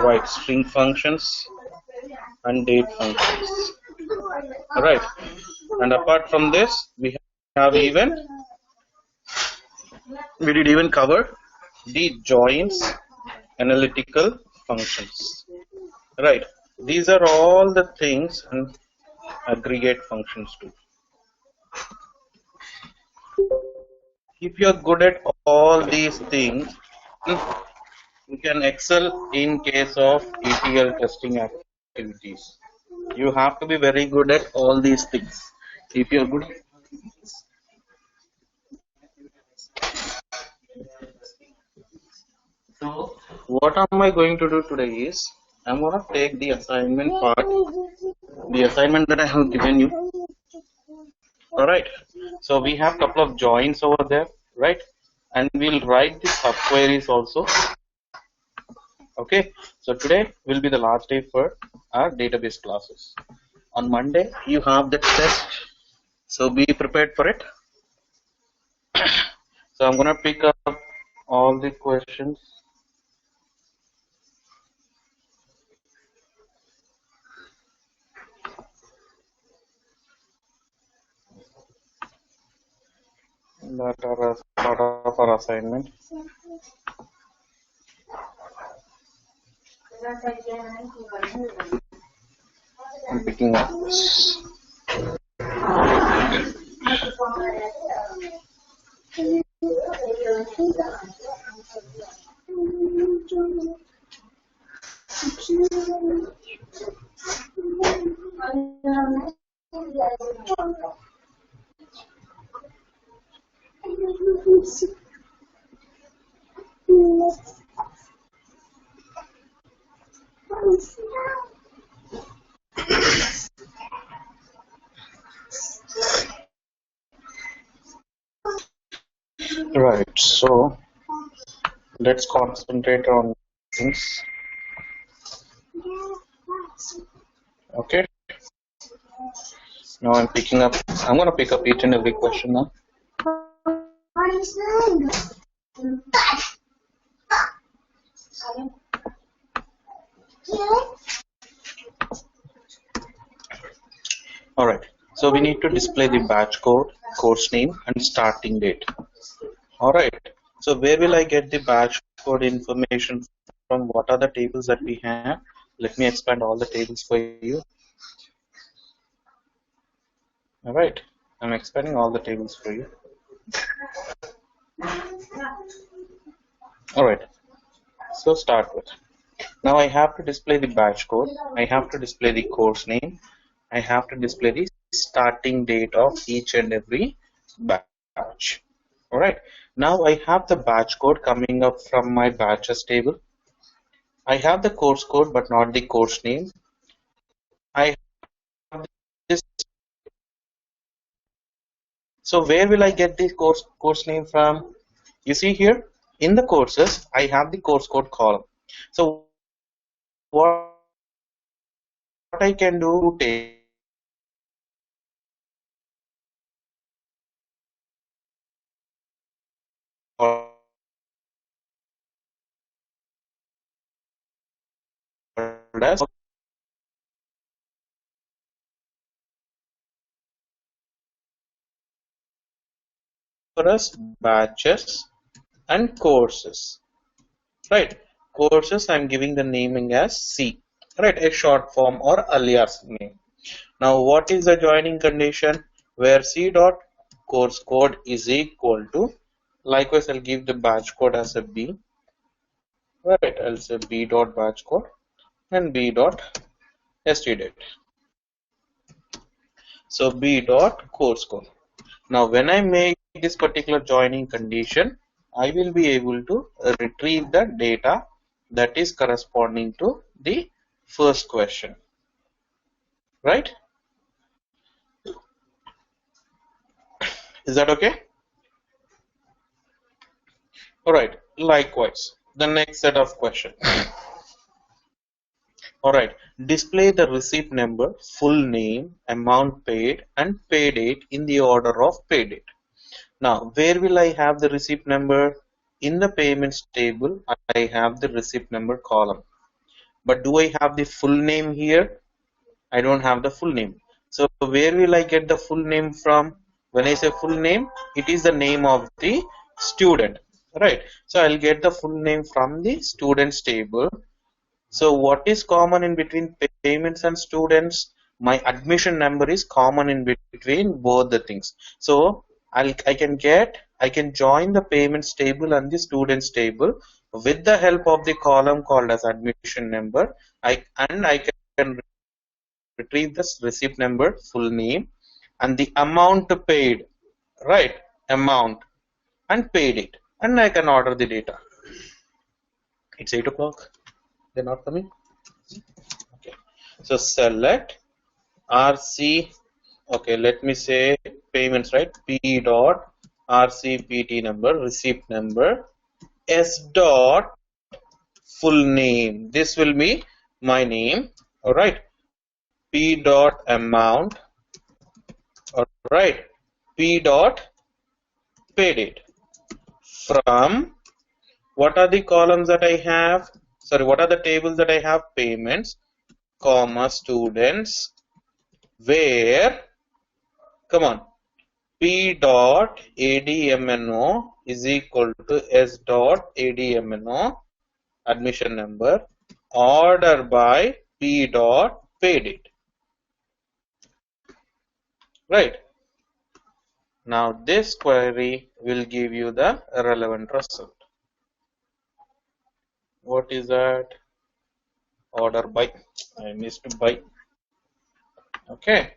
provide string functions and date functions. Alright, and apart from this, we did even cover the joins analytical functions. Right, these are all the things and aggregate functions too. If you are good at all these things, you can excel in case of ETL testing activities. You have to be very good at all these things. If you are good, so what am I going to do today is I'm going to take the assignment part, the assignment that I have given you. Alright, so we have a couple of joins over there, right? And we'll write the subqueries also. Okay, so today will be the last day for our database classes. On Monday, you have the test, so be prepared for it. So I'm going to pick up all the questions. That are as part of our assignment. I'm picking up this. Right, so let's concentrate on things. Okay, now I'm going to pick up each and every question now. Alright, so we need to display the batch code, course name and starting date. Alright, so where will I get the batch code information from? What are the tables that we have? Let me expand all the tables for you. Alright, I'm expanding all the tables for you. Alright, so start with. Now I have to display the batch code, I have to display the course name, I have to display the starting date of each and every batch. Alright, now I have the batch code coming up from my batches table. I have the course code but not the course name. I have this. So where will I get the course name from? You see here in the courses I have the course code column. So what I can do take as batches and courses. Right, courses I'm giving the naming as C. Right, a short form or alias name. Now what is the joining condition? Where C dot course code is equal to, likewise I'll give the batch code as a B. Right, I'll say B dot batch code and B dot stdate. So B dot course code. Now when I make this particular joining condition, I will be able to retrieve the data that is corresponding to the first question. Right? Is that okay? Alright, likewise, the next set of questions. Alright, display the receipt number, full name, amount paid, and pay date in the order of pay date. Now, where will I have the receipt number? In the payments table, I have the receipt number column. But do I have the full name here? I don't have the full name. So where will I get the full name from? When I say full name, it is the name of the student, right? So I'll get the full name from the students table. So what is common in between payments and students? My admission number is common in between both the things. So I can join the payments table and the students table with the help of the column called as admission number. I can retrieve this receipt number, full name, and the amount paid, right? Amount and paid it, and I can order the data. It's 8 o'clock. They're not coming. Okay. So select RC. Okay, let me say payments, right? P dot RCPT number, receipt number, S dot full name. This will be my name. All right. P dot amount. All right. P dot pay date. From what are the columns that I have? Sorry, what are the tables that I have? Payments, comma, students, where, come on, P dot ADMNO is equal to S dot ADMNO, admission number, order by P dot pay date. Right. Now this query will give you the relevant result. What is that? Order by. I missed by. Okay.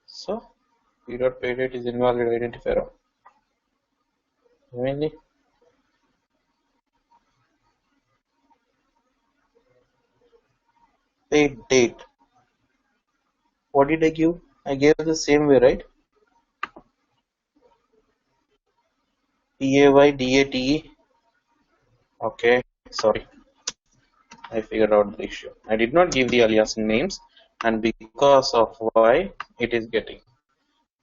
So P dot pay date is invalid identifier. Really? Paid date. What did I give? I gave the same way, right? PAYDATE. Okay, sorry. I figured out the issue. I did not give the aliasing names, and because of why it is getting.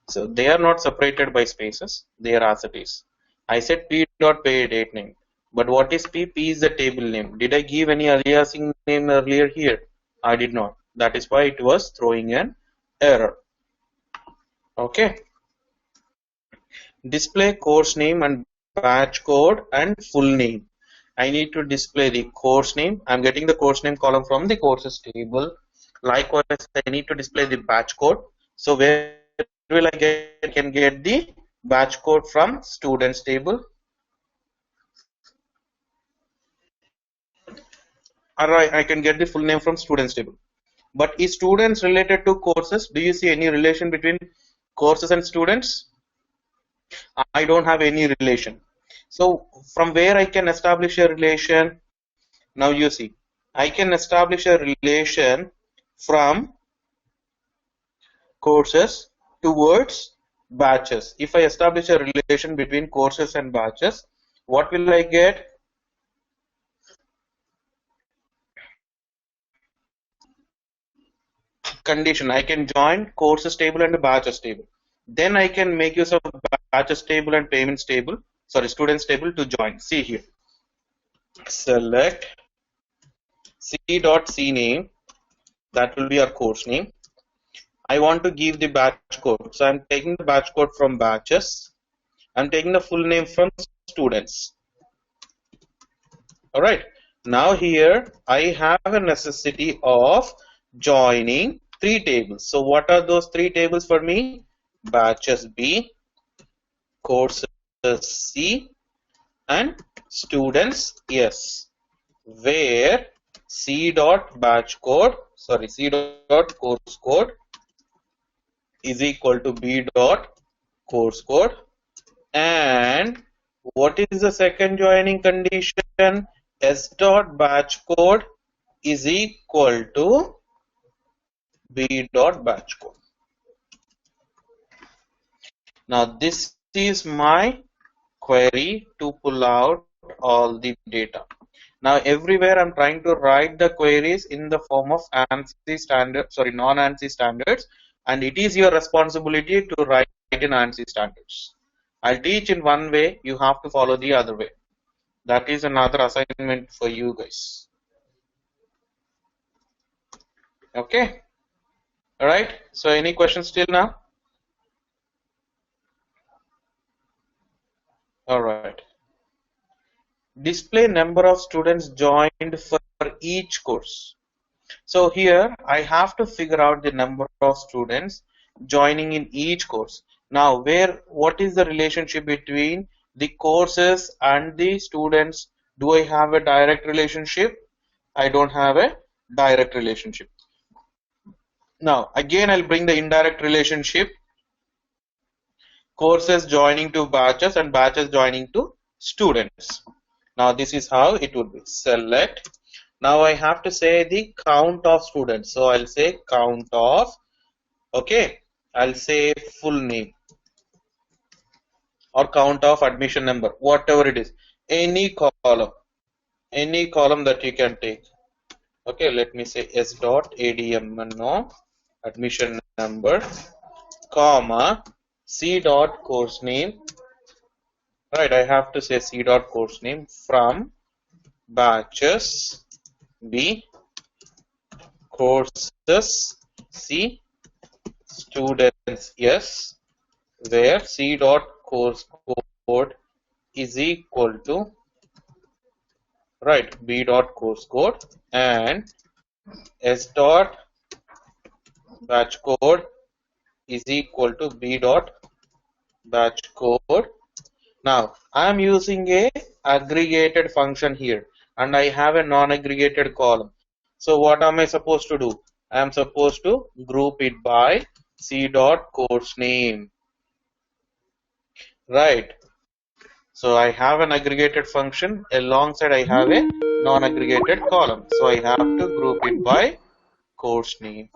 So they are not separated by spaces, they are as it is. I said P dot pay date name. But what is P? P is the table name. Did I give any aliasing name earlier here? I did not. That is why it was throwing an error. Okay. Display course name and batch code and full name. I need to display the course name. I'm getting the course name column from the courses table. Likewise, I need to display the batch code. So where will I get? I can get the batch code from students table. Alright, I can get the full name from students table. But is students related to courses? Do you see any relation between courses and students? I don't have any relation. So from where I can establish a relation? Now you see, I can establish a relation from courses towards batches. If I establish a relation between courses and batches, what will I get? Condition. I can join courses table and batches table. Then I can make use of batches table and payments table. Sorry, students table to join. See here. Select C name. That will be our course name. I want to give the batch code. So I'm taking the batch code from batches. I'm taking the full name from students. All right. Now here I have a necessity of joining three tables. So what are those three tables for me? Batches B, courses C, and students S, where C dot batch code, sorry, C dot course code is equal to B dot course code. And what is the second joining condition? S dot batch code is equal to B dot batch code. Now this is my query to pull out all the data. Now everywhere I'm trying to write the queries in the form of ANSI standard, sorry, non-ANSI standards, and it is your responsibility to write in ANSI standards. I'll teach in one way, you have to follow the other way. That is another assignment for you guys. Okay. All right. So any questions till now? All right. Display number of students joined for each course. So here I have to figure out the number of students joining in each course. Now what is the relationship between the courses and the students? Do I have a direct relationship? I don't have a direct relationship. Now again I'll bring the indirect relationship. Courses joining to batches and batches joining to students. Now this is how it would be. Select. Now I have to say the count of students. So I'll say count of, okay, I'll say full name or count of admission number, whatever it is. Any column that you can take. Okay, let me say s dot admno admission number, comma, c dot course name. Right, I have to say c dot course name from batches b courses c students yes, where c dot course code is equal to, right, b dot course code and s dot batch code is equal to b dot batch code. Now I am using a aggregated function here and I have a non-aggregated column. So what am I supposed to do? I am supposed to group it by c dot course name. Right. So I have an aggregated function alongside I have a non-aggregated column. So I have to group it by course name.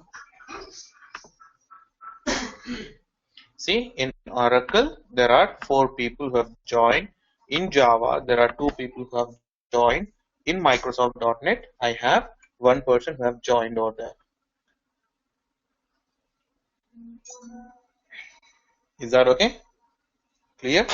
See, in Oracle, there are 4 people who have joined. In Java, there are 2 people who have joined. In Microsoft.NET, I have 1 person who have joined over there. Is that okay? Clear?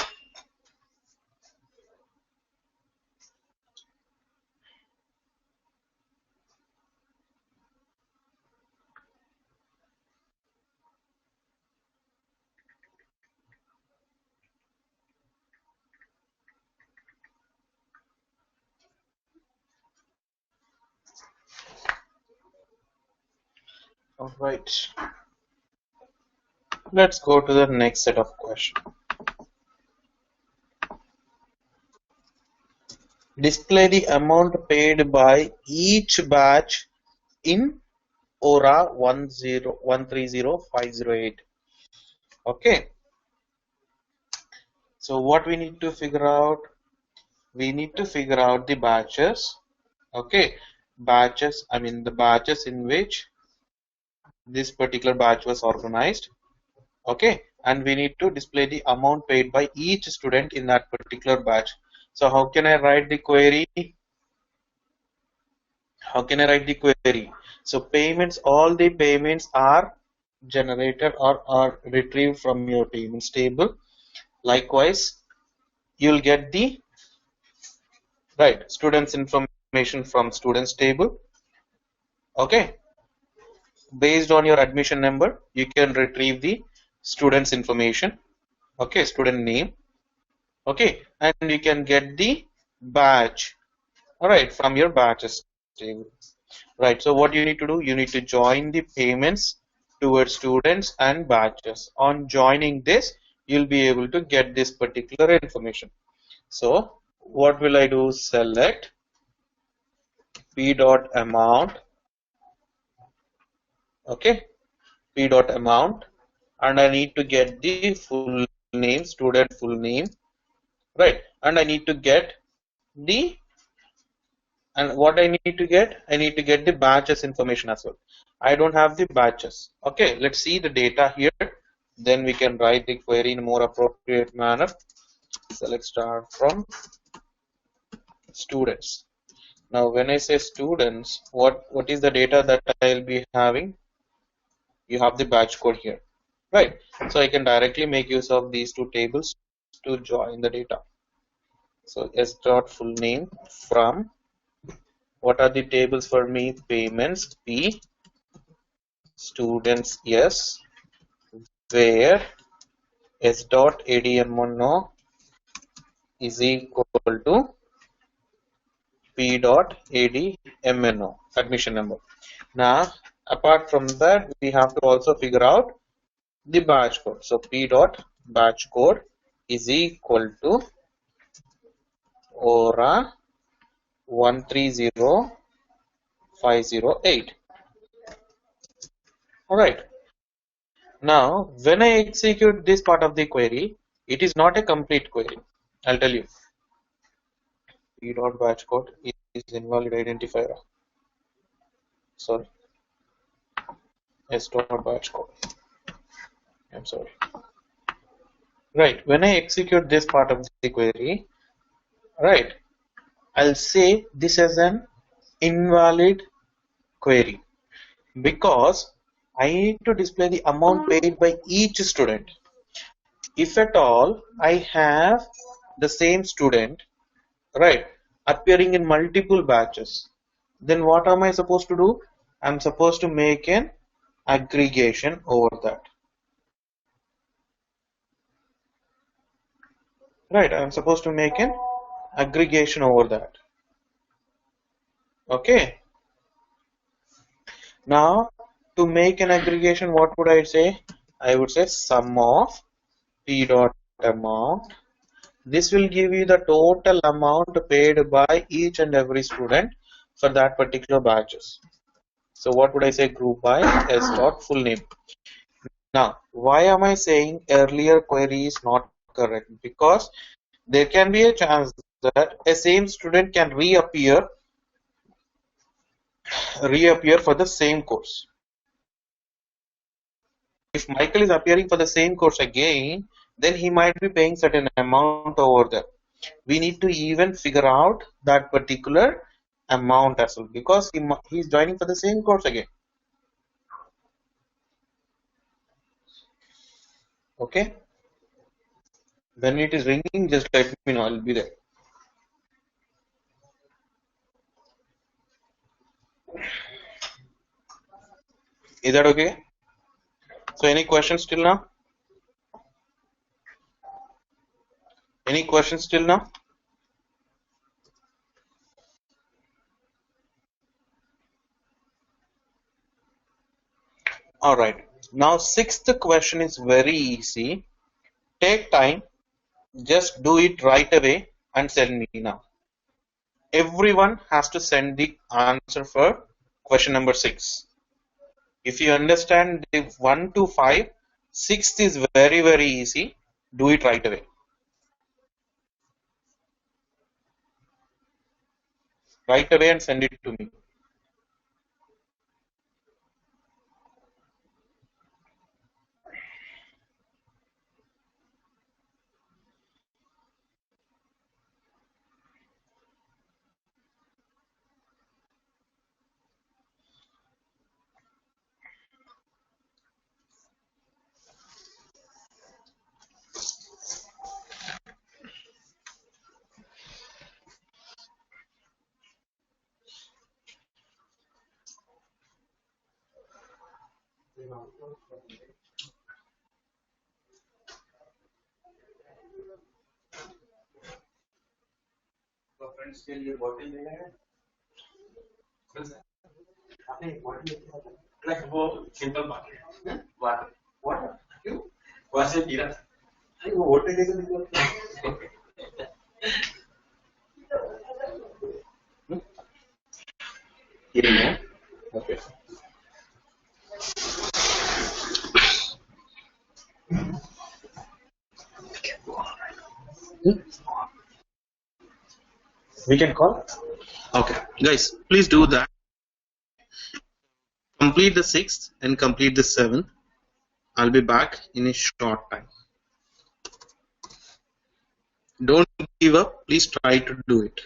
All right. Let's go to the next set of questions. Display the amount paid by each batch in ORA 130,130,508. Okay. So what we need to figure out? We need to figure out the batches. Okay. Batches, I mean the batches in which this particular batch was organized. Okay. And we need to display the amount paid by each student in that particular batch. So how can I write the query? How can I write the query? So payments, all the payments are generated or are retrieved from your payments table. Likewise, you'll get the right students information from students table. Okay. Based on your admission number, you can retrieve the students information. Okay, student name. Okay, and you can get the batch. All right, from your batches table. Right, so what you need to do, you need to join the payments towards students and batches. On joining this, you'll be able to get this particular information. So what will I do? Select p dot amount, okay, p dot amount, and I need to get the full name, student full name, right, and I need to get the, and what I need to get, I need to get the batches information as well. I don't have the batches. Okay, let's see the data here, then we can write the query in a more appropriate manner. So let's start from students. Now when I say students, what is the data that I'll be having? You have the batch code here, right? So I can directly make use of these 2 tables to join the data. So S dot full name from, what are the tables for me? Payments P, students S, where S dot ADMNO is equal to P dot ADMNO, admission number. Now, apart from that, we have to also figure out the batch code. So P dot batch code is equal to ORA 130508. Alright. Now, when I execute this part of the query, it is not a complete query. I'll tell you. P dot batch code is invalid identifier. Sorry. S dot batch code. I'm sorry. Right. When I execute this part of the query, right, I'll say this is an invalid query because I need to display the amount paid by each student. If at all I have the same student, right, appearing in multiple batches, then what am I supposed to do? I'm supposed to make an aggregation over that. Right, I'm supposed to make an aggregation over that. Okay. Now, to make an aggregation, what would I say? I would say sum of P dot amount. This will give you the total amount paid by each and every student for that particular batches. So what would I say? Group by S dot full name. Now, why am I saying earlier query is not correct? Because there can be a chance that a same student can reappear for the same course. If Michael is appearing for the same course again, then he might be paying certain amount over there. We need to even figure out that particular amount as well because he's joining for the same course again. Okay. When it is ringing, just let me know. I'll be there. Is that okay? So any questions till now? Any questions till now? All right. Now, sixth question is very easy. Take time. Just do it right away and send me now. Everyone has to send the answer for question number 6. If you understand the 1 to 5, sixth is very, very easy. Do it right away. Right away and send it to me. Friends के लिए bottle लेना है आपने bottle वो simple water water water क्यों वहां से P रहा था अरे वो वाटर कैसे निकला hearing okay we can call okay guys please do that complete the 6th and complete the 7th. I'll be back in a short time. Don't give up, please try to do it.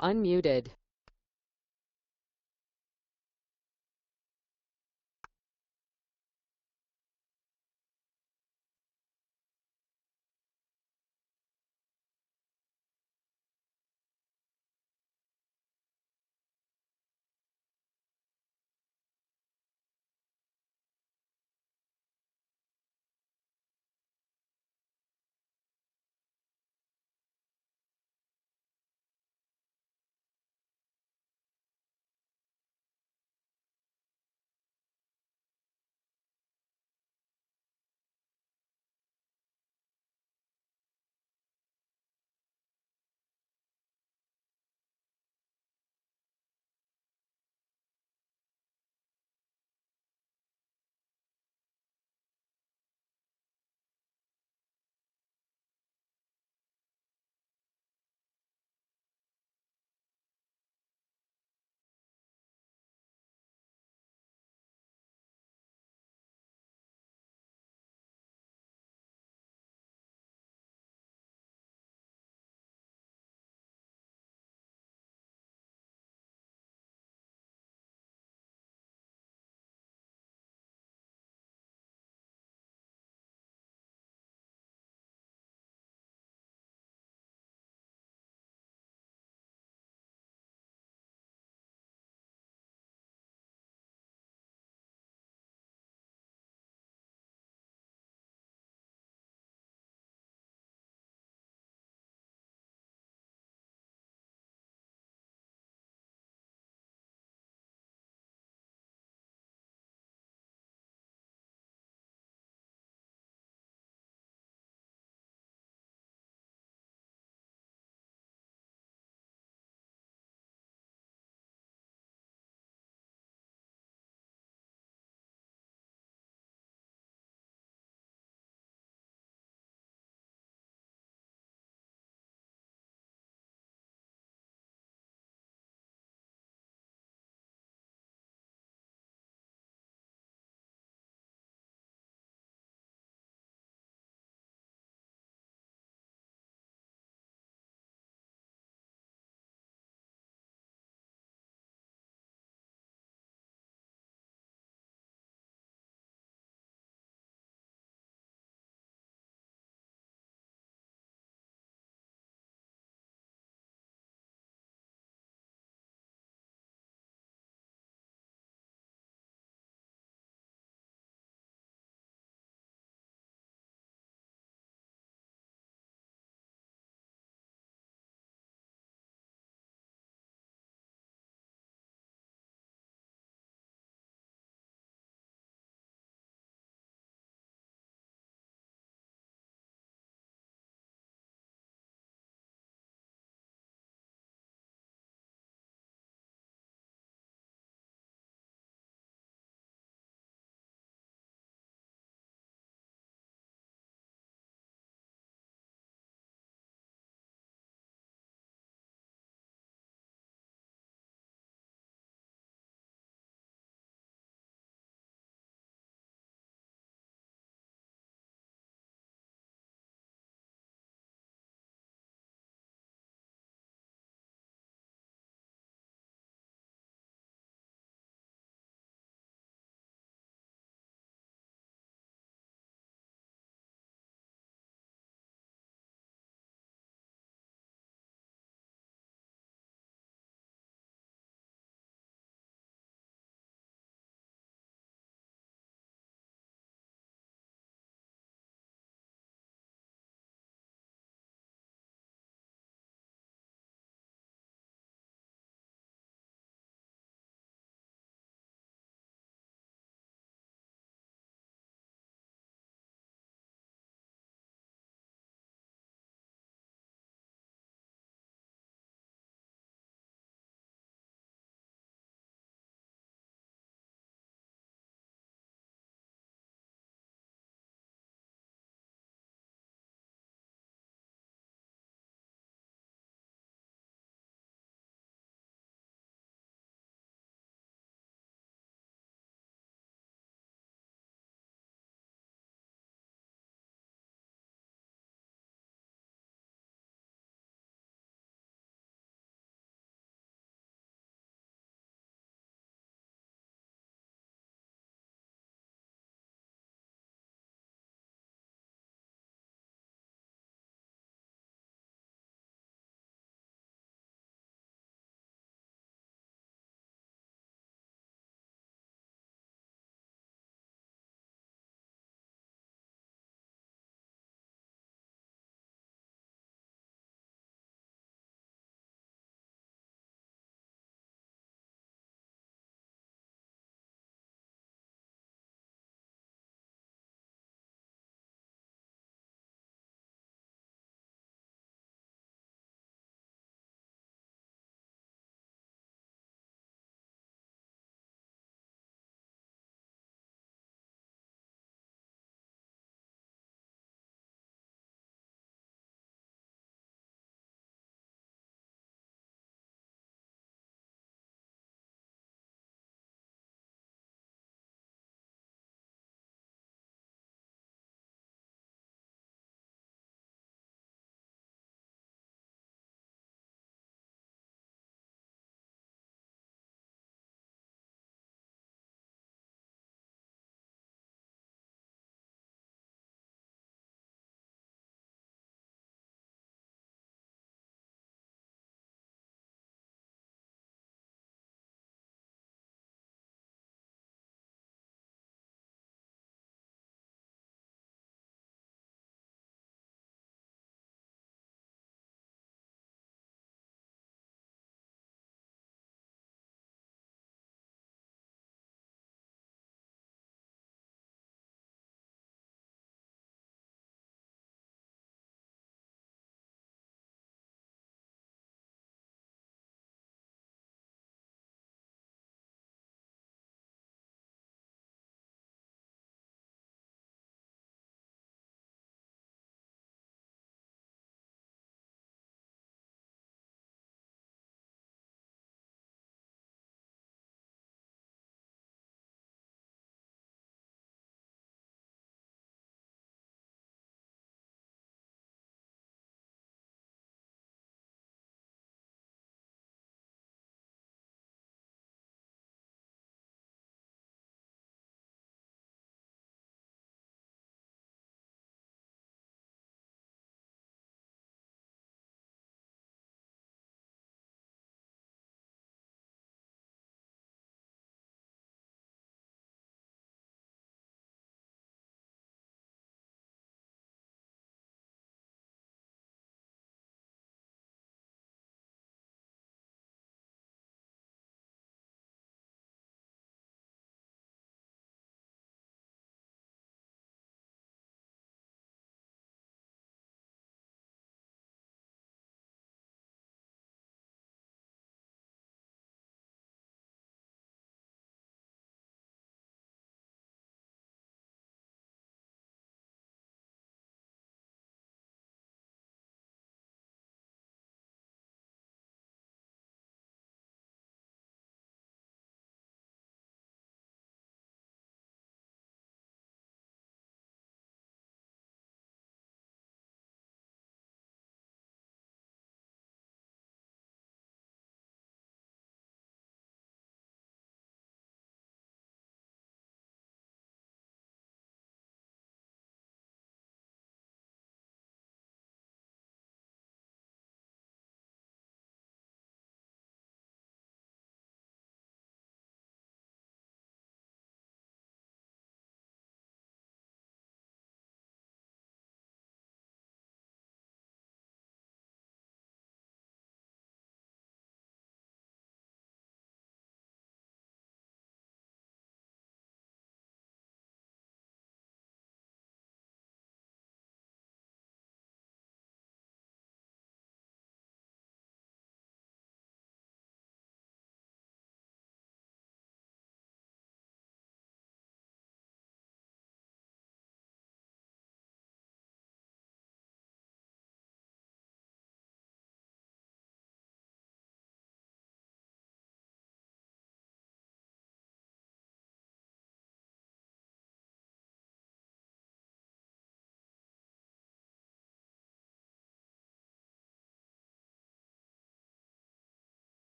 Unmuted.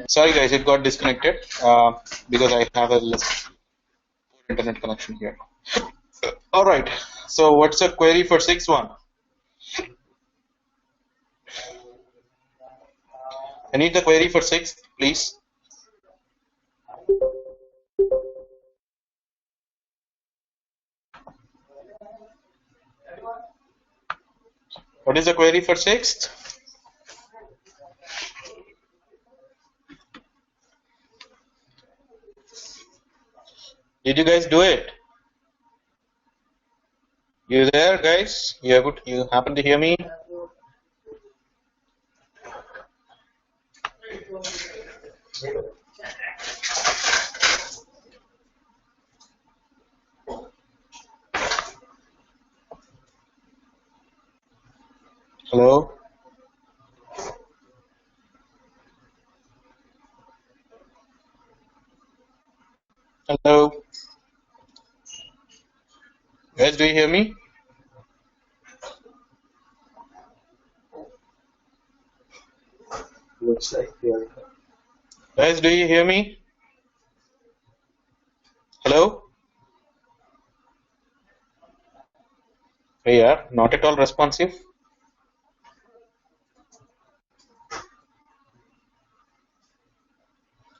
Sorry guys, it got disconnected because I have a less internet connection here. All right. So what's the query for sixth one? I need the query for sixth, please. What is the query for sixth? Did you guys do it? You there, guys? You happen to hear me? Hello? Hello? Guys, do you hear me? Looks like we are. Guys, do you hear me? Hello? We are not at all responsive.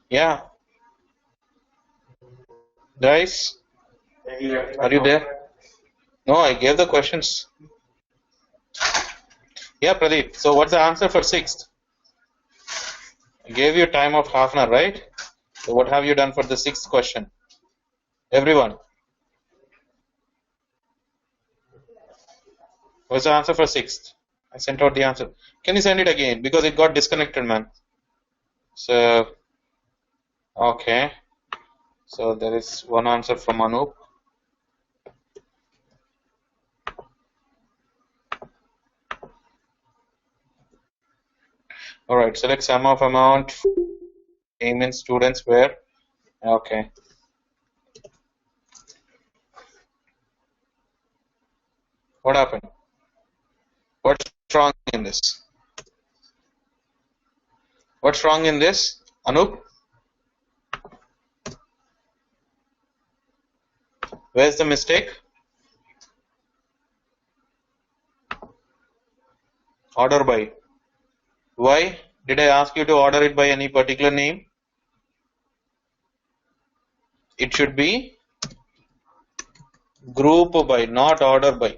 Yeah. Guys, are you there? No, I gave the questions. Yeah, Pradeep. So what's the answer for sixth? I gave you time of half an hour, right? So what have you done for the sixth question? Everyone. What's the answer for sixth? I sent out the answer. Can you send it again? Because it got disconnected, man. So, okay. So there is one answer from Anup. All right. Select sum of amount. Payment students were. Okay. What happened? What's wrong in this? What's wrong in this, Anup? Where's the mistake? Order by. Why did I ask you to order it by any particular name? It should be group by, not order by.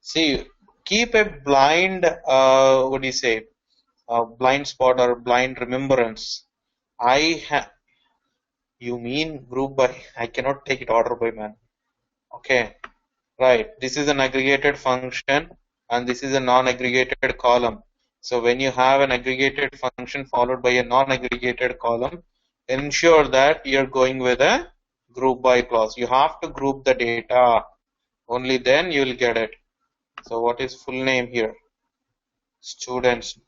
See, keep a blind, what do you say, blind spot or blind remembrance. You mean group by? I cannot take it order by, man. Okay, right. This is an aggregated function and this is a non-aggregated column. So when you have an aggregated function followed by a non-aggregated column, ensure that you're going with a group by clause. You have to group the data. Only then you will get it. So what is full name here? Students.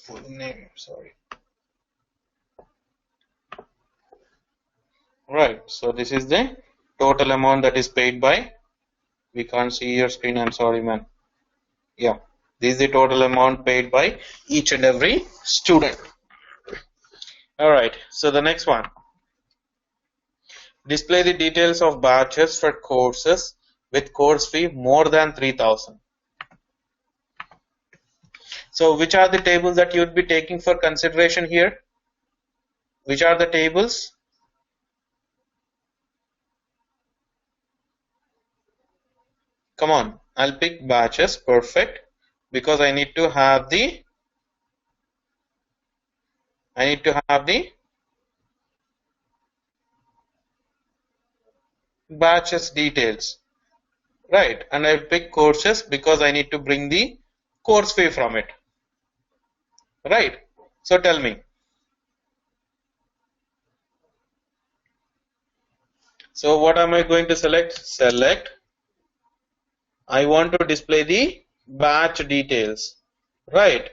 Full name, sorry. Right, so this is the total amount that is paid by. We can't see your screen, I'm sorry, man. Yeah, this is the total amount paid by each and every student. Alright, so the next one. Display the details of batches for courses with course fee more than 3,000. So which are the tables that you would be taking for consideration here? Which are the tables? Come on, I'll pick batches, perfect, because I need to have the batches details, right? And I'll pick courses because I need to bring the course fee from it, right? So tell me. So what am I going to select? Select. I want to display the batch details, right?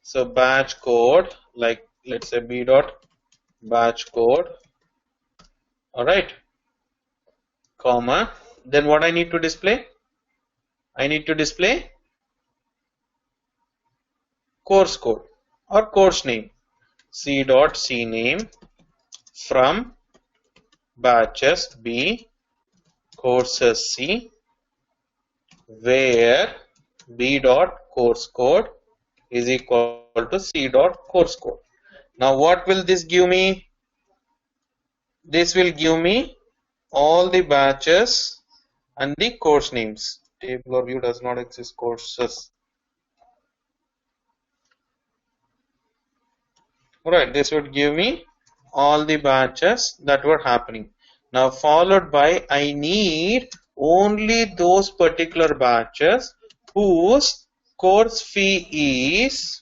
So batch code, like let's say b dot batch code, all right, comma. Then what I need to display? I need to display course code or course name. C dot C name from batches B courses C, where B dot course code is equal to C dot course code. Now what will this give me? This will give me all the batches and the course names. Table or view does not exist courses. Alright, this would give me all the batches that were happening. Now followed by I need only those particular batches whose course fee is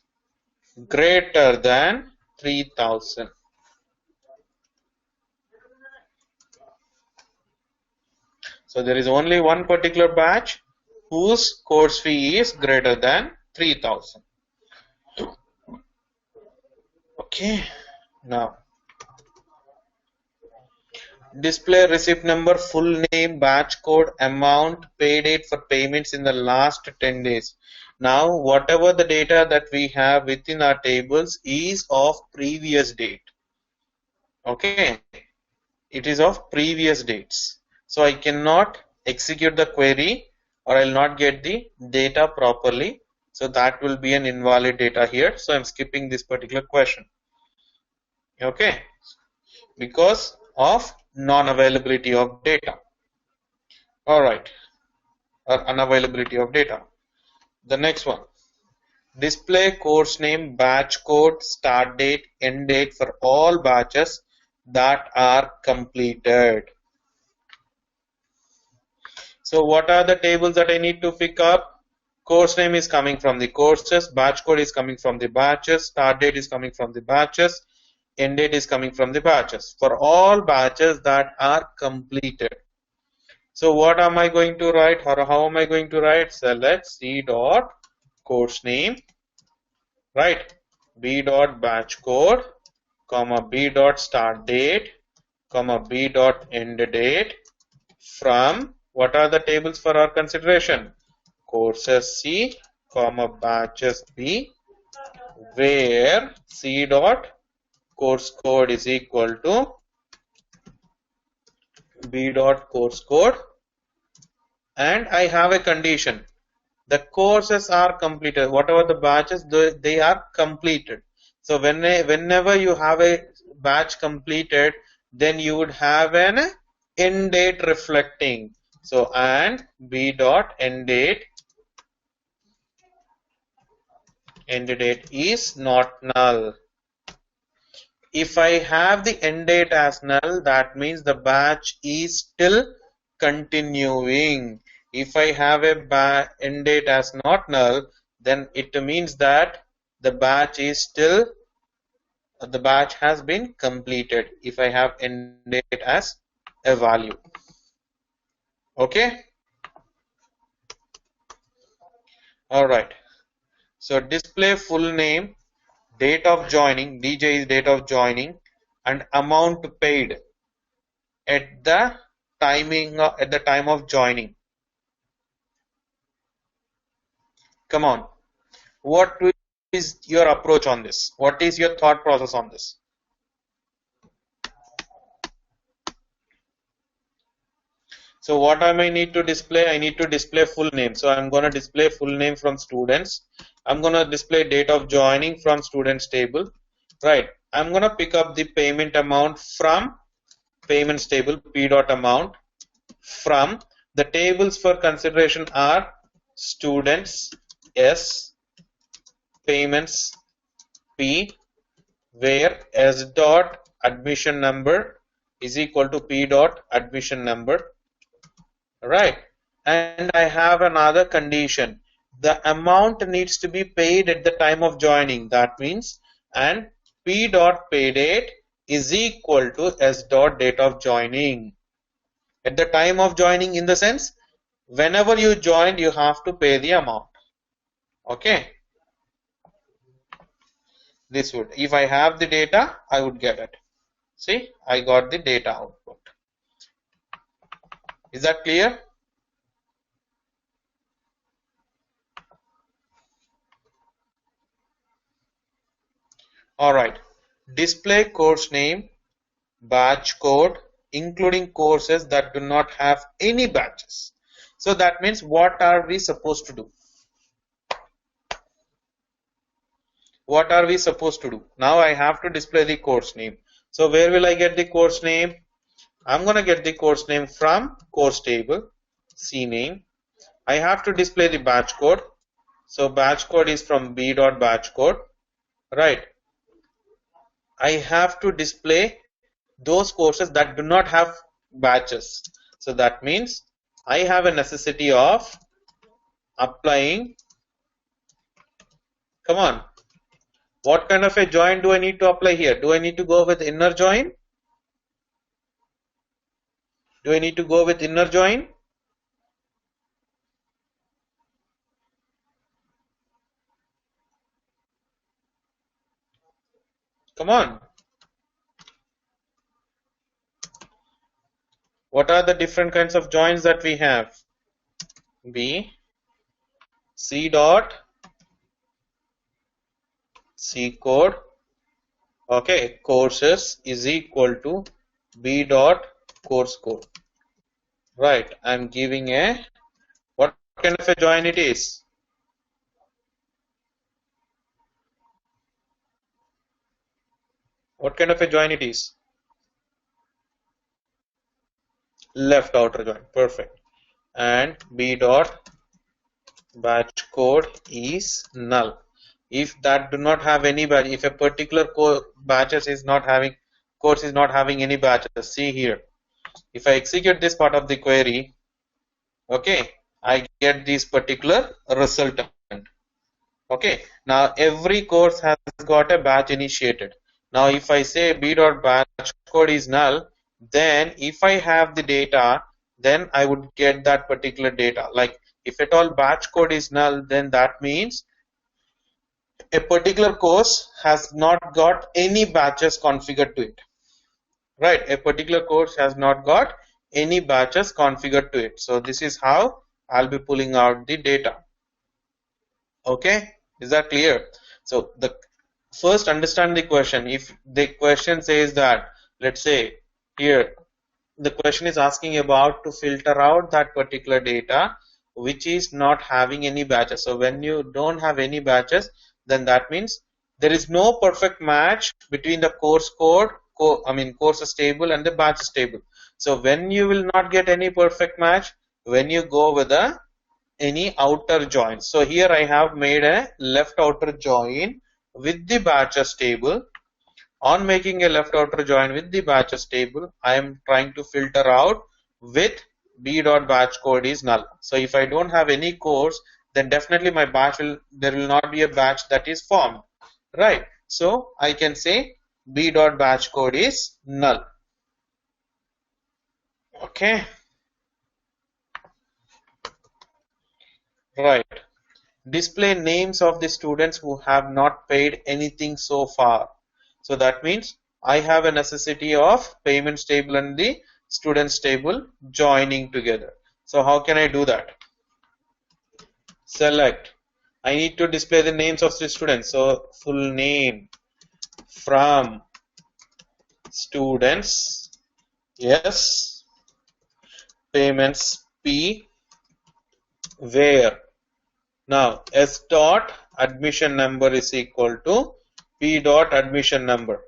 greater than 3000. So there is only one particular batch whose course fee is greater than 3000. Okay, now display receipt number, full name, batch code, amount, pay date for payments in the last 10 days. Now whatever the data that we have within our tables is of previous date. Okay, it is of previous dates. So I cannot execute the query or I will not get the data properly. So that will be an invalid data here. So I'm skipping this particular question. Okay, because of non-availability of data. Alright, or unavailability of data. The next one. Display course name, batch code, start date, end date for all batches that are completed. So what are the tables that I need to pick up? Course name is coming from the courses, batch code is coming from the batches, start date is coming from the batches, end date is coming from the batches. For all batches that are completed. So what am I going to write, or how am I going to write? Select C dot course name, right? B dot batch code, comma B dot start date, comma B dot end date from what are the tables for our consideration? Courses C, comma batches B, where C dot course code is equal to B dot course code, and I have a condition. The courses are completed. Whatever the batches, they are completed. So whenever you have a batch completed, then you would have an end date reflecting. So and B dot end date is not null. If I have the end date as null, that means the batch is still continuing. If I have a end date as not null, then it means that the batch has been completed if I have end date as a value. Okay. All right. So display full name, date of joining, DJ is date of joining, and amount paid at the time of joining. Come on, what is your approach on this? What is your thought process on this? So what I may need to display? I need to display full name. So I'm going to display full name from students. I'm going to display date of joining from students table. Right. I'm going to pick up the payment amount from payments table, p dot amount from the tables for consideration are students S, payments P, where S dot admission number is equal to P dot admission number. Right. And I have another condition. The amount needs to be paid at the time of joining. That means, and P dot pay date is equal to S dot date of joining. At the time of joining, in the sense, whenever you joined, you have to pay the amount. Okay. this would, if I have the data, I would get it. See, I got the data output. Is that clear? All right. Display course name, batch code, including courses that do not have any batches. So that means what are we supposed to do? What are we supposed to do? Now I have to display the course name. So where will I get the course name? I'm going to get the course name from course table, CNAME. I have to display the batch code. So batch code is from b.batch code, right? I have to display those courses that do not have batches. So that means I have a necessity of applying, come on, what kind of a join do I need to apply here? Do I need to go with inner join? Do I need to go with inner join? Come on. What are the different kinds of joins that we have? B, C dot, C code, okay, courses is equal to B dot course code. Right, I'm giving a, what kind of a join it is? What kind of a join it is? Left outer join, perfect. And B dot batch code is null. If that do not have any batch, if a particular batches is not having, course is not having any batches, see here. If I execute this part of the query, okay, I get this particular resultant. Okay, now every course has got a batch initiated. Now if I say b.batch code is null, then if I have the data, then I would get that particular data. Like if at all batch code is null, then that means a particular course has not got any batches configured to it. Right, a particular course has not got any batches configured to it. So this is how I'll be pulling out the data. Okay, is that clear? So the first understand the question. If the question says that, let's say here the question is asking about to filter out that particular data which is not having any batches. So when you don't have any batches, then that means there is no perfect match between the course code, courses table and the batches table. So when you will not get any perfect match, when you go with any outer join. So here I have made a left outer join with the batches table. On making a left outer join with the batches table, I am trying to filter out with b.batch code is null. So if I don't have any course, then definitely my batch there will not be a batch that is formed, right? So I can say b.batch code is null. Okay, right. Display names of the students who have not paid anything so far. So that means I have a necessity of payments table and the students table joining together. So how can I do that? Select. I need to display the names of the students. So full name from students, yes, payments P, where. Now S dot admission number is equal to P dot admission number.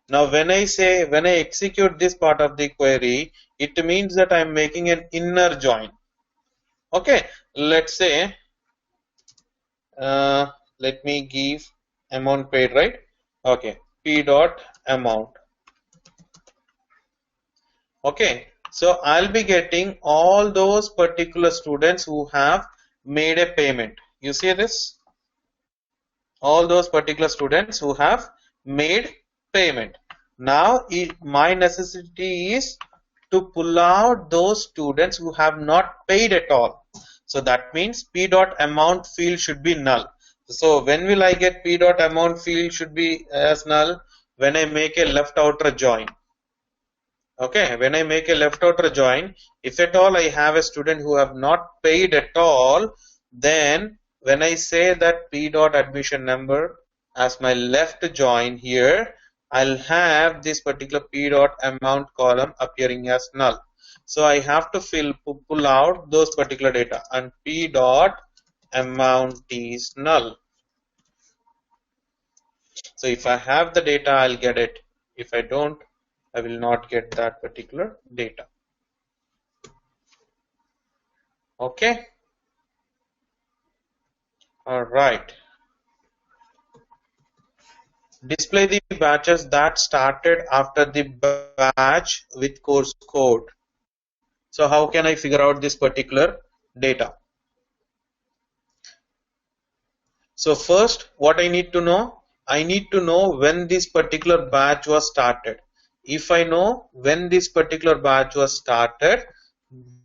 Now when I execute this part of the query, it means that I am making an inner join. Okay, let's say let me give amount paid, right? Okay, P dot amount. Okay, so I'll be getting all those particular students who have made a payment. You see this? All those particular students who have made payment. Now my necessity is to pull out those students who have not paid at all. So that means p dot amount field should be null. So when will I get p dot amount field should be as null? When I make a left outer join. Okay, when I make a left outer join, if at all I have a student who have not paid at all, then when I say that p dot admission number as my left join here, I'll have this particular p dot amount column appearing as null. So I have to pull out those particular data, and p dot amount is null. So if I have the data, I'll get it. If I don't, I will not get that particular data. Okay. All right. Display the batches that started after the batch with course code. So how can I figure out this particular data? So first, what I need to know? I need to know when this particular batch was started. If I know when this particular batch was started,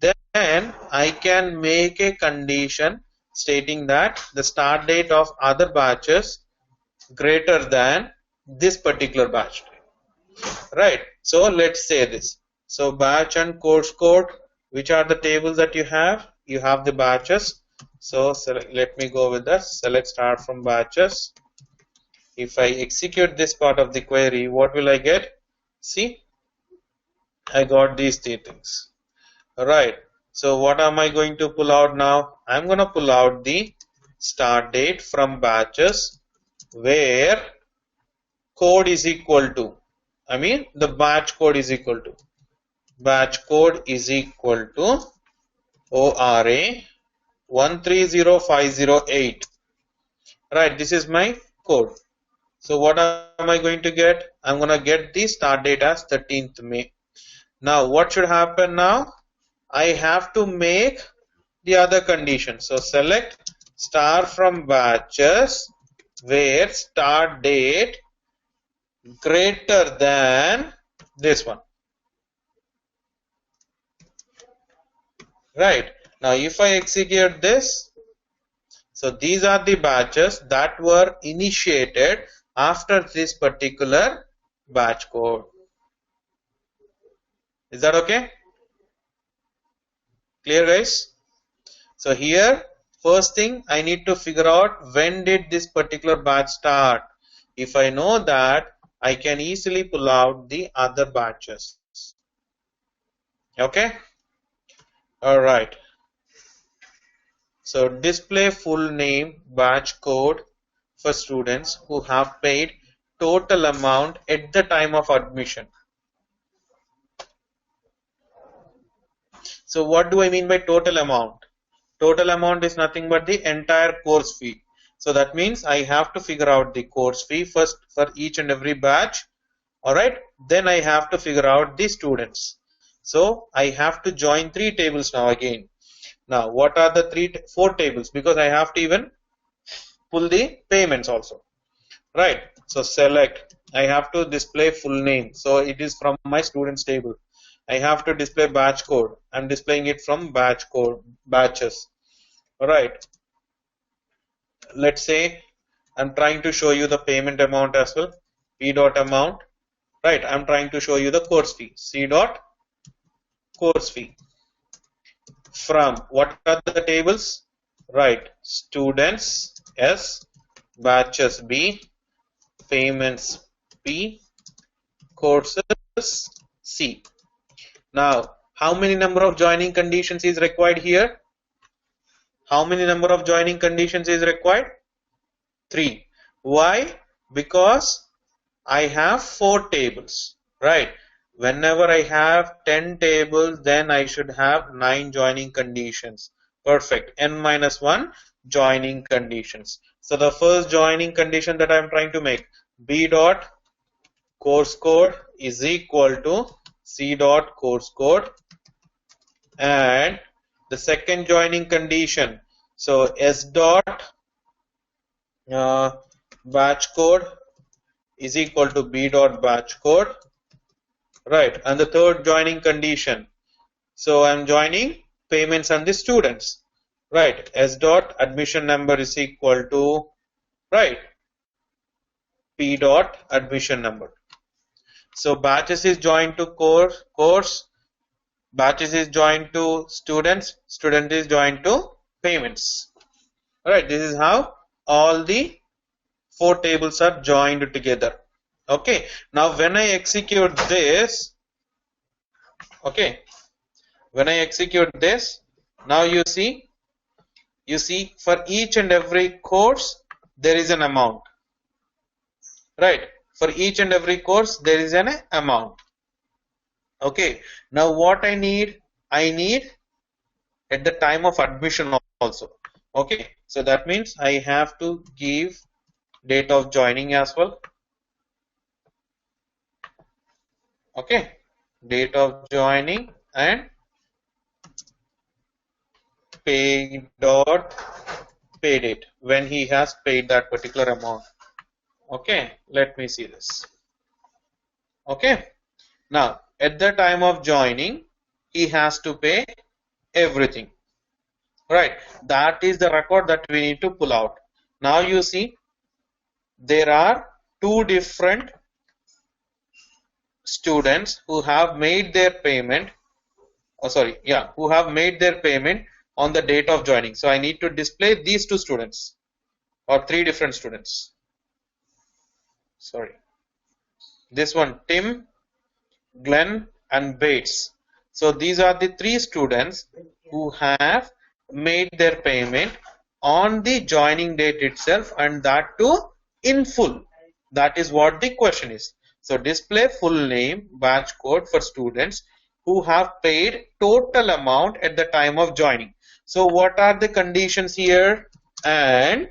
then I can make a condition stating that the start date of other batches greater than this particular batch, right? So let's say this. So batch and course code, which are the tables that you have? You have the batches. So select, let me go with that. Select start from batches. If I execute this part of the query, what will I get? See, I got these three things. All right. So what am I going to pull out now? I'm going to pull out the start date from batches where code is equal to, the batch code is equal to, ORA 130508. Right, this is my code. So what am I going to get? I'm going to get the start date as 13th May. Now what should happen now? I have to make the other condition. So select star from batches where start date greater than this one. Right. Now if I execute this, so these are the batches that were initiated after this particular batch code. Is that okay? Clear, guys? So here, first thing I need to figure out, when did this particular batch start. If I know that, I can easily pull out the other batches. Okay? Alright. So display full name batch code for students who have paid total amount at the time of admission. So what do I mean by total amount? Total amount is nothing but the entire course fee. So that means I have to figure out the course fee first for each and every batch. Alright, then I have to figure out the students. So I have to join three tables now again. Now what are the four tables? Because I have to even pull the payments also. Right, so select, I have to display full name. So it is from my students table. I have to display batch code. I'm displaying it from batch code, batches. Alright, let's say I'm trying to show you the payment amount as well. P dot amount. Right, I'm trying to show you the course fee. C dot course fee. From what are the tables? Right, students S, batches B, payments P, courses C. Now, how many number of joining conditions is required here? How many number of joining conditions is required? 3. Why? Because I have 4 tables, right? Whenever I have 10 tables, then I should have 9 joining conditions. Perfect. N minus 1 joining conditions. So the first joining condition that I am trying to make, B dot course code is equal to C dot course code, and the second joining condition, so S dot batch code is equal to B dot batch code, right? And the third joining condition, so I'm joining payments and the students, right? S dot admission number is equal to right? P dot admission number. So batches is joined to course, batches is joined to students, student is joined to payments. Alright, this is how all the four tables are joined together. Okay, now when I execute this, okay, when I execute this, now you see for each and every course there is an amount, right? For each and every course there is an amount. Okay, now what I need at the time of admission also. Okay, so that means I have to give date of joining as well. Okay, date of joining and pay dot pay date when he has paid that particular amount. Okay, let me see this. Okay, now at the time of joining he has to pay everything, right? That is the record that we need to pull out. Now you see there are two different students who have made their payment, who have made their payment on the date of joining. So I need to display these two students or three different students. Sorry, this one, Tim, Glenn and Bates. So these are the three students who have made their payment on the joining date itself, and that too in full. That is what the question is. So display full name, batch code for students who have paid total amount at the time of joining. So what are the conditions here? And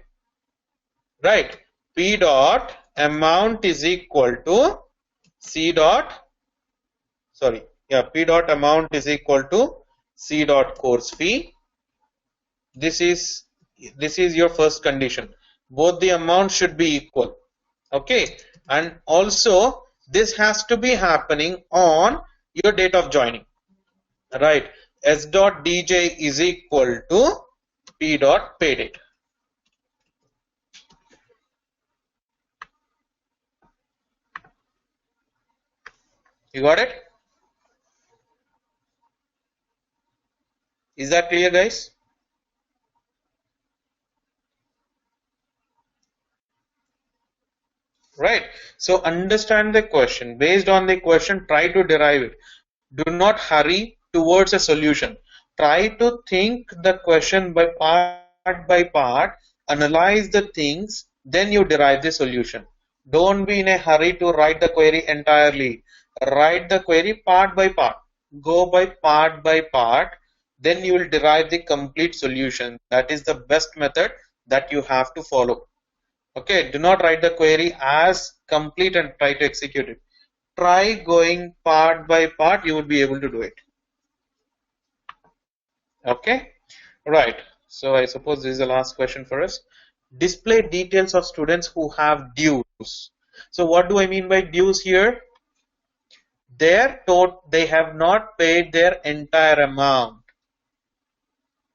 right, P dot amount is equal to C dot, P dot amount is equal to C dot course fee. This is your first condition. Both the amounts should be equal. Okay, and also this has to be happening on your date of joining, right? S dot dj is equal to P dot pay date. You got it? Is that clear, guys? Right. So understand the question. Based on the question, try to derive it. Do not hurry towards a solution. Try to think the question by part, analyze the things, then you derive the solution. Don't be in a hurry to write the query entirely. Write the query part by part. Go by part, then you will derive the complete solution. That is the best method that you have to follow. Okay, do not write the query as complete and try to execute it. Try going part by part, you would be able to do it. Okay, right. So I suppose this is the last question for us. Display details of students who have dues. So what do I mean by dues here? They have not paid their entire amount.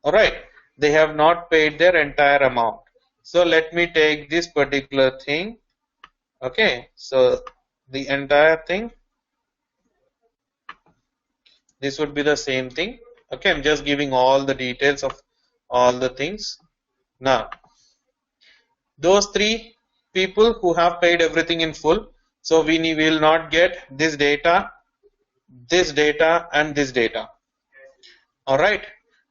Alright, they have not paid their entire amount. So let me take this particular thing. Okay, so the entire thing, this would be the same thing. Okay, I'm just giving all the details of all the things. Now, those three people who have paid everything in full, so we will not get this data, and this data. Alright,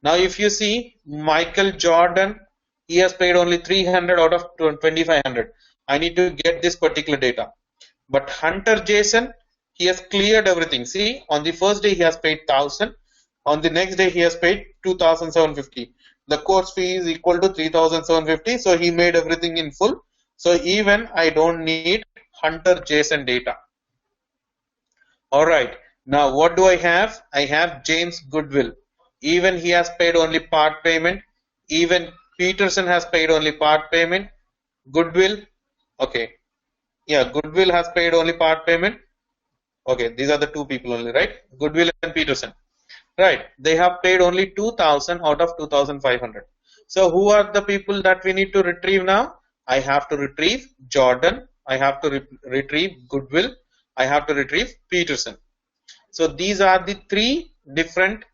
now if you see Michael Jordan, he has paid only 300 out of 2500. I need to get this particular data. But Hunter Jason, he has cleared everything. See, on the first day he has paid 1000. On the next day he has paid 2750. The course fee is equal to 3750. So he made everything in full. So even I don't need Hunter Jason data. Alright. Now what do I have? I have James Goodwill. Even he has paid only part payment. Even Peterson has paid only part payment. Goodwill. Okay. Yeah, Goodwill has paid only part payment. Okay, these are the two people only, right? Goodwill and Peterson. Right, they have paid only 2000 out of 2500. So who are the people that we need to retrieve now? I have to retrieve Jordan, I have to retrieve Goodwill, I have to retrieve Peterson. So these are the three different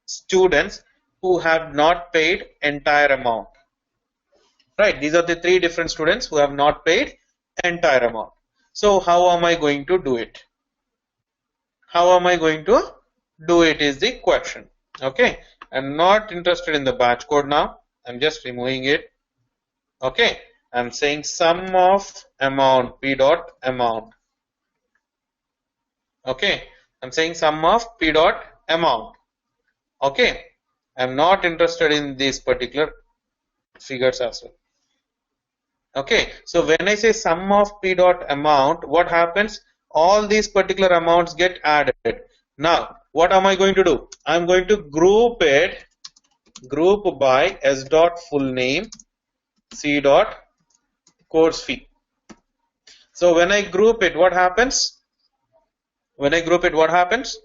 students who have not paid entire amount. Right, these are the three different students who have not paid entire amount. So how am I going to do it? How am I going to do it is the question. Okay, I'm not interested in the batch code now. I'm just removing it. Okay, I'm saying sum of amount p dot amount. Okay, I'm saying sum of p dot amount. Okay, I'm not interested in these particular figures as well. Okay, so when I say sum of p dot amount, what happens? All these particular amounts get added. Now, what am I going to do? I'm going to group it, group by s dot full name, c dot course fee. So when I group it, what happens? When I group it, what happens?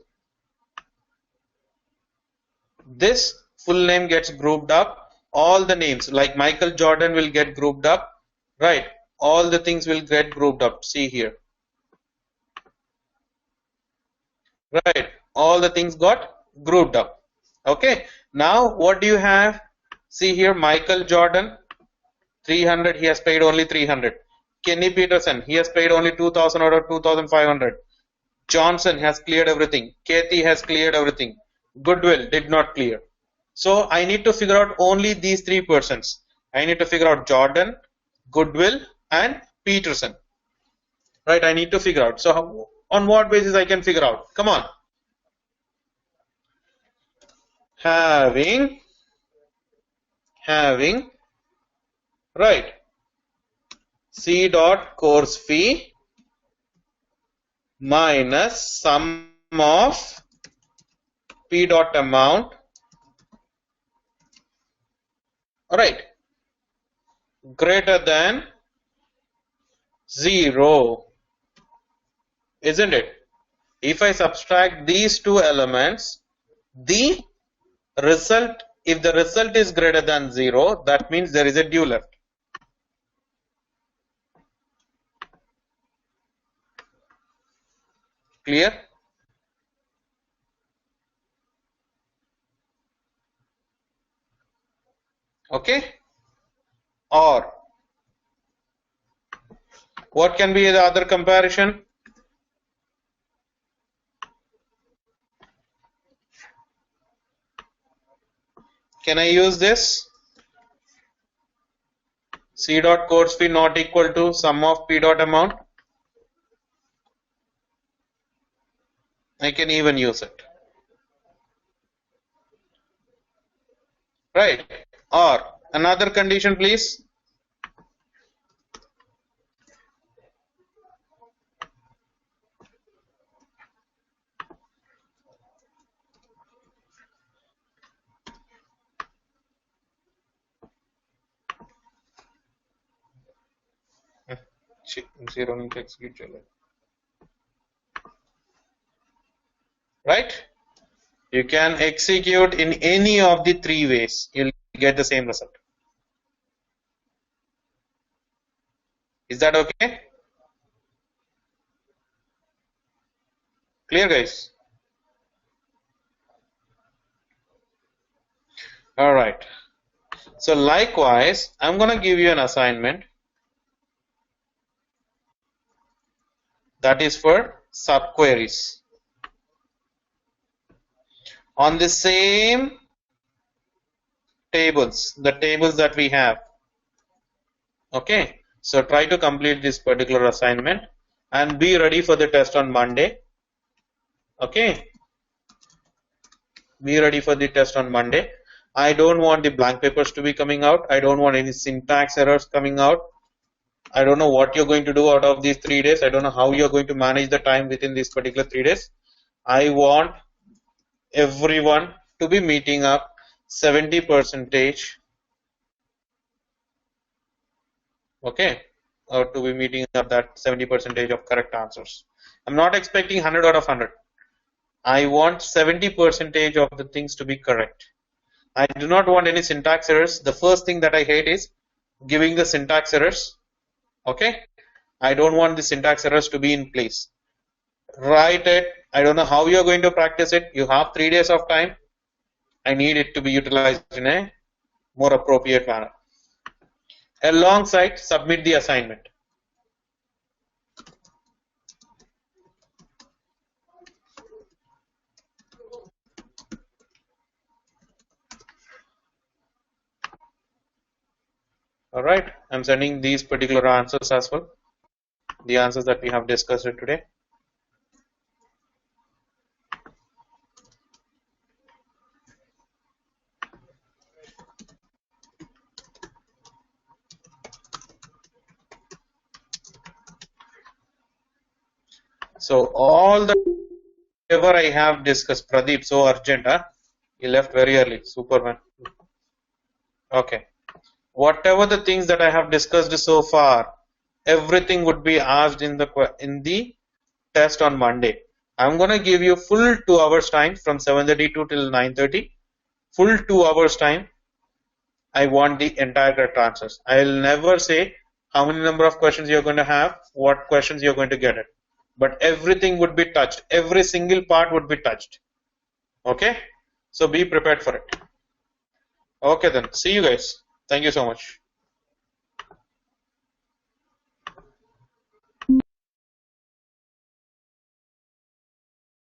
This full name gets grouped up. All the names like Michael Jordan will get grouped up. Right, all the things will get grouped up. See here. Right, all the things got grouped up. Okay, now what do you have? See here, Michael Jordan, 300, he has paid only 300. Kenny Peterson, he has paid only 2000 out of 2500. Johnson has cleared everything. Kathy has cleared everything. Goodwill did not clear. So I need to figure out only these three persons. I need to figure out Jordan, Goodwill, and Peterson. Right, I need to figure out. So on what basis I can figure out? Come on. Having right, C dot course fee minus sum of P dot amount, right, greater than 0, isn't it? If I subtract these two elements, the result, if the result is greater than 0, that means there is a due left. Clear? Okay. Or what can be the other comparison? Can I use this? C dot course fee not equal to sum of P dot amount. I can even use it. Right. Or another condition, please. Right? You can execute in any of the three ways. You'll get the same result. Is that okay? Clear, guys? All right. So likewise, I'm going to give you an assignment that is for subqueries. On the same tables, the tables that we have. Okay, so try to complete this particular assignment and be ready for the test on Monday. Okay, be ready for the test on Monday. I don't want the blank papers to be coming out. I don't want any syntax errors coming out. I don't know what you're going to do out of these 3 days. I don't know how you're going to manage the time within these particular 3 days. I want everyone to be meeting up 70%, okay, or to be meeting up that 70% of correct answers. I'm not expecting 100 out of 100. I want 70% of the things to be correct. I do not want any syntax errors. The first thing that I hate is giving the syntax errors. Okay, I don't want the syntax errors to be in place. Write it. I don't know how you're going to practice it. You have 3 days of time. I need it to be utilized in a more appropriate manner. Alongside, submit the assignment. All right, I'm sending these particular answers as well. The answers that we have discussed today. So all the whatever I have discussed, Pradeep, so urgent, huh? He left very early, Superman. Okay. Whatever the things that I have discussed so far, everything would be asked in the test on Monday. I'm gonna give you full 2 hours time from 7:32 till 9:30. Full 2 hours time. I want the entire correct answers. I'll never say how many number of questions you're going to have, what questions you're going to get it. But everything would be touched. Every single part would be touched. Okay? So be prepared for it. Okay then. See you guys. Thank you so much.